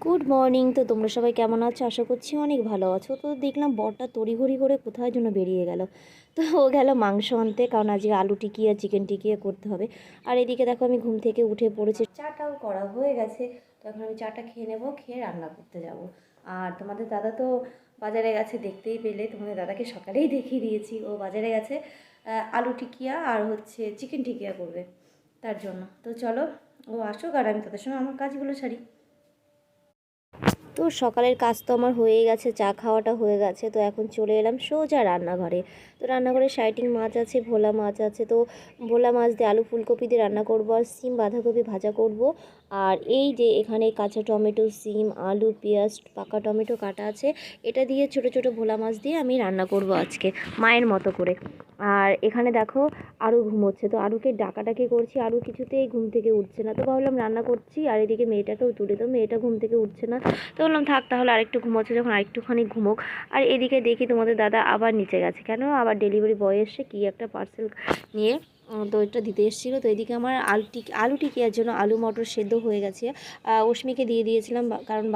Good morning. তো তোমরা সবাই কেমন আছো? আশা করছি অনেক ভালো আছো। তো দেখলাম বরটা তড়িঘড়ি করে কোথায় যেন বেরিয়ে গেল। তো ও গেল মাংস আনতে, কারণ আজকে আলু টিকিয়া চিকেন টিকিয়া করতে হবে। আর এদিকে দেখো আমি ঘুম থেকে উঠে পড়েছি, চাটাও করা হয়ে গেছে। তো এখন আমি চাটা খেয়ে নেবো, খেয়ে রান্না করতে যাব। আর তোমাদের দাদা তো বাজারে গেছে, দেখতেই পেলে। তোমাদের দাদাকে সকালেই দেখিয়ে দিয়েছি, ও বাজারে গেছে আলু টিকিয়া আর চিকেন টিকিয়া করবে, তার জন্য। তো চলো ও আসুক আর আমি তাদের সঙ্গে আমার কাজগুলো সারি। তো সকালের কাজ তো আমার হয়েই গেছে, চা খাওয়াটা হয়ে গেছে। তো এখন চলে এলাম সোজা রান্নাঘরে। তো রান্নাঘরে সাইটিং মাছ আছে, ভোলা মাছ আছে। তো ভোলা মাছ দিয়ে আলু ফুলকপি দিয়ে রান্না করব, আর সিম বাঁধাকপি ভাজা করব। আর এই যে এখানে কাঁচা টমেটো, সিম, আলু, পেঁয়াজ, পাকা টমেটো কাটা আছে, এটা দিয়ে ছোট ছোট ভোলা মাছ দিয়ে আমি রান্না করব আজকে মায়ের মতো করে। আর এখানে দেখো আরু ঘুমোচ্ছে, তো আরুকে ডাকাডাকি করছি, আরু কিছুতেই ঘুম থেকে উঠছে না। তো ভাবলাম রান্না করছি আর এদিকে মেয়েটাকেও তুলে, তো মেয়েটা ঘুম থেকে উঠছে না। তো বললাম থাক তাহলে, আরেকটু ঘুমোচ্ছে যখন আরেকটুখানি ঘুমোক। আর এদিকে দেখি তোমাদের দাদা আবার নিচে গেছে, কেন আবার ডেলিভারি বয় এসে কি একটা পার্সেল নিয়ে, তো এটা দিতে এসেছিলো। তো এদিকে আমার আলু টিকিয়ার জন্য আলু মটর সেদ্ধ হয়ে গেছে। অস্মিকে দিয়ে দিয়েছিলাম, কারণ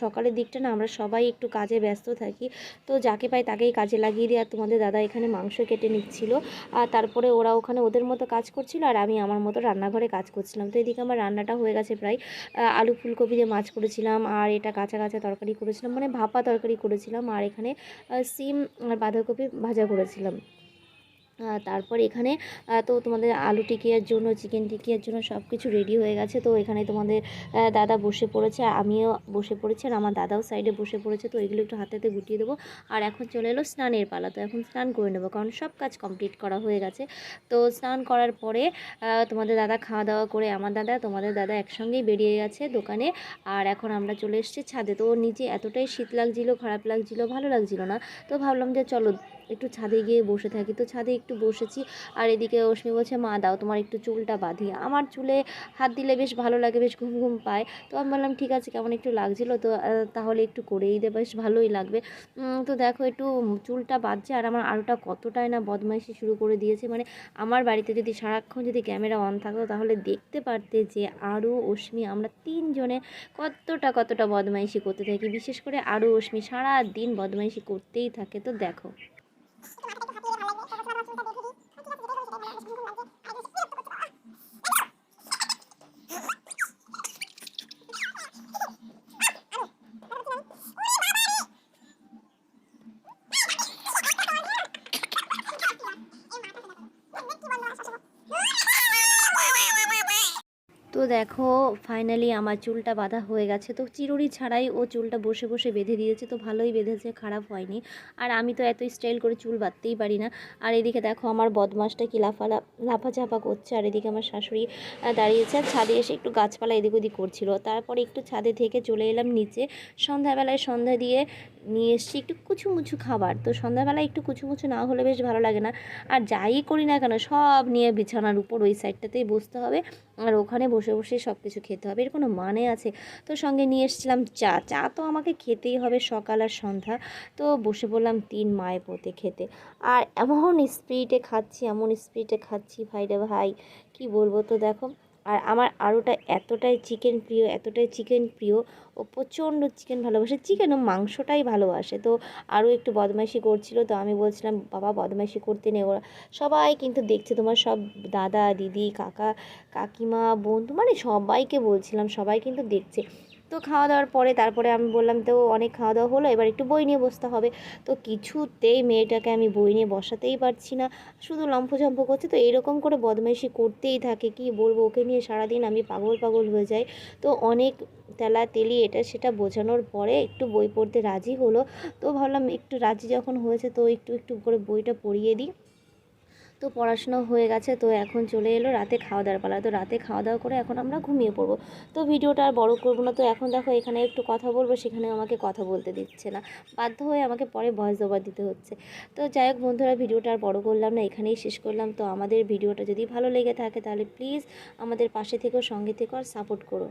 সকালের দিকটা না আমরা সবাই একটু কাজে ব্যস্ত থাকি। তো যাকে পাই তাকেই কাজে লাগিয়ে দিই। আর তোমাদের দাদা এখানে মাংস কেটে নিচ্ছিল, আর তারপরে ওরা ওখানে ওদের মতো কাজ করছিল আর আমি আমার মতো রান্নাঘরে কাজ করছিলাম। তো এদিকে আমার রান্নাটা হয়ে গেছে প্রায়। আলু ফুলকপি দিয়ে মাছ করেছিলাম, আর এটা কাঁচা কাঁচা তরকারি করেছিলাম, মানে ভাপা তরকারি করেছিলাম। আর এখানে সিম আর বাঁধাকপি ভাজা করেছিলাম। তারপর এখানে তো তোমাদের আলু টিকিয়ার জন্য, চিকেন টিকিয়ার জন্য সব কিছু রেডি হয়ে গেছে। তো এখানে তোমাদের দাদা বসে পড়েছে, আমিও বসে পড়েছি, আর আমার দাদাও সাইডে বসে পড়েছে। তো এগুলো একটু হাতে হাতে গুটিয়ে দেবো। আর এখন চলে এলো স্নানের পালা। তো এখন স্নান করে নেবো, কারণ সব কাজ কমপ্লিট করা হয়ে গেছে। তো স্নান করার পরে তোমাদের দাদা খাওয়া দাওয়া করে, তোমাদের দাদা একসঙ্গেই বেরিয়ে গেছে দোকানে। আর এখন আমরা চলে এসেছি ছাদে। তো ওর নিচে এতটাই শীত লাগছিল, খারাপ লাগছিল, ভালো লাগছিল না। তো ভাবলাম যে চলো একটু ছাদে গিয়ে বসে থাকি। তো ছাদে একটু বসেছি। আর এদিকে অশ্মি বলছে মা দাও তোমার একটু চুলটা বাঁধি। আমার চুলে হাত দিলে বেশ ভালো লাগে, বেশ ঘুম ঘুম পায়। তো আমি বললাম ঠিক আছে, কেমন একটু লাগছিলো, তো তাহলে একটু করেই দে, বেশ ভালোই লাগবে। তো দেখো একটু চুলটা বাঁধছে, আর আমার আরুটা কতটাই না বদমাইশি শুরু করে দিয়েছে। মানে আমার বাড়িতে যদি সারাক্ষণ যদি ক্যামেরা অন থাকতো তাহলে দেখতে পারতে যে আরু, অশ্মি, আমরা তিনজনে কতটা বদমাইশি করতে থাকি। বিশেষ করে আরু, অশ্মি সারা দিন বদমাইশি করতেই থাকে। তো দেখো। তো দেখো ফাইনালি আমার চুলটা বাঁধা হয়ে গেছে। তো চিরুনি ছাড়াই ও চুলটা বসে বসে বেঁধে দিয়েছে, তো ভালোই বেঁধেছে, খারাপ হয়নি। আর আমি তো এত স্টাইল করে চুল বাঁধতেই পারি না। আর এদিকে দেখো আমার বদমাসটা কি লাফাঝাপা করছে। আর এদিকে আমার শাশুড়ি দাঁড়িয়েছে, আর ছাদে এসে একটু গাছপালা এদিক ওদিক করছিল। তারপরে একটু ছাদে থেকে চলে এলাম নিচে। সন্ধ্যাবেলায় সন্ধ্যা দিয়ে নিয়ে এসেছি একটু কুচুমুচু খাবার। তো সন্ধ্যাবেলায় একটু কুচুমুচু না হলে বেশ ভালো লাগে না। আর যাই করি না কেন সব নিয়ে বিছানার উপর ওই সাইডটাতেই বসতে হবে, আর ওখানে বসে বসে সব কিছু খেতে হবে, এর কোনো মানে আছে? তো সঙ্গে নিয়ে এসেছিলাম চা তো আমাকে খেতেই হবে সকাল আর সন্ধ্যা। তো বসে পড়লাম তিন মায়ের পথে খেতে। আর এমন স্পিডে খাচ্ছি ভাই রে ভাই, কি বলবো। তো দেখো, আর আমার আরুটা এতটাই চিকেন প্রিয়, ও প্রচণ্ড চিকেন ভালোবাসে, চিকেন ও মাংসটাই ভালোবাসে। তো আরও একটু বদমাইশি করছিল, তো আমি বলছিলাম বাবা বদমাইশি করতে নেই, ওরা সবাই কিন্তু দেখছে, তোমার সব দাদা দিদি কাকা কাকিমা বন্ধু, মানে সবাইকে বলছিলাম, সবাই কিন্তু দেখছে। তো খাওয়া দাওয়ার পরে তারপরে আমি বললাম তো অনেক খাওয়া দাওয়া হলো, এবার একটু বই নিয়ে বসতে হবে। তো কিছুতেই মেয়েটাকে আমি বই নিয়ে বসাতেই পারছি না, শুধু লম্ফঝম্প করছে। তো এরকম করে বদমাইশি করতেই থাকে, কি বলবো, ওকে নিয়ে সারাদিন আমি পাগল হয়ে যাই। তো অনেক তেলি এটা সেটা বোঝানোর পরে একটু বই পড়তে রাজি হলো। তো ভাবলাম একটু রাজি যখন হয়েছে তো একটু করে বইটা পড়িয়ে দিই। তো পড়াশোনা হয়ে গেছে। তো এখন চলে এলো রাতে খাওয়া দাওয়ার পালা। তো রাতে খাওয়া দাওয়া করে এখন আমরা ঘুমিয়ে পড়বো। তো ভিডিওটা আর বড় করবো না। তো এখন দেখো এখানে একটু কথা বলবো, সেখানে আমাকে কথা বলতে দিচ্ছে না, বাধ্য হয়ে আমাকে পরে ভয়েস ওভার দিতে হচ্ছে। তো যাই হোক বন্ধুরা, ভিডিওটা আর বড় করলাম না, এখানেই শেষ করলাম। তো আমাদের ভিডিওটা যদি ভালো লেগে থাকে তাহলে প্লিজ আমাদের পাশে থেকো, সঙ্গে থেকো আর সাপোর্ট করো।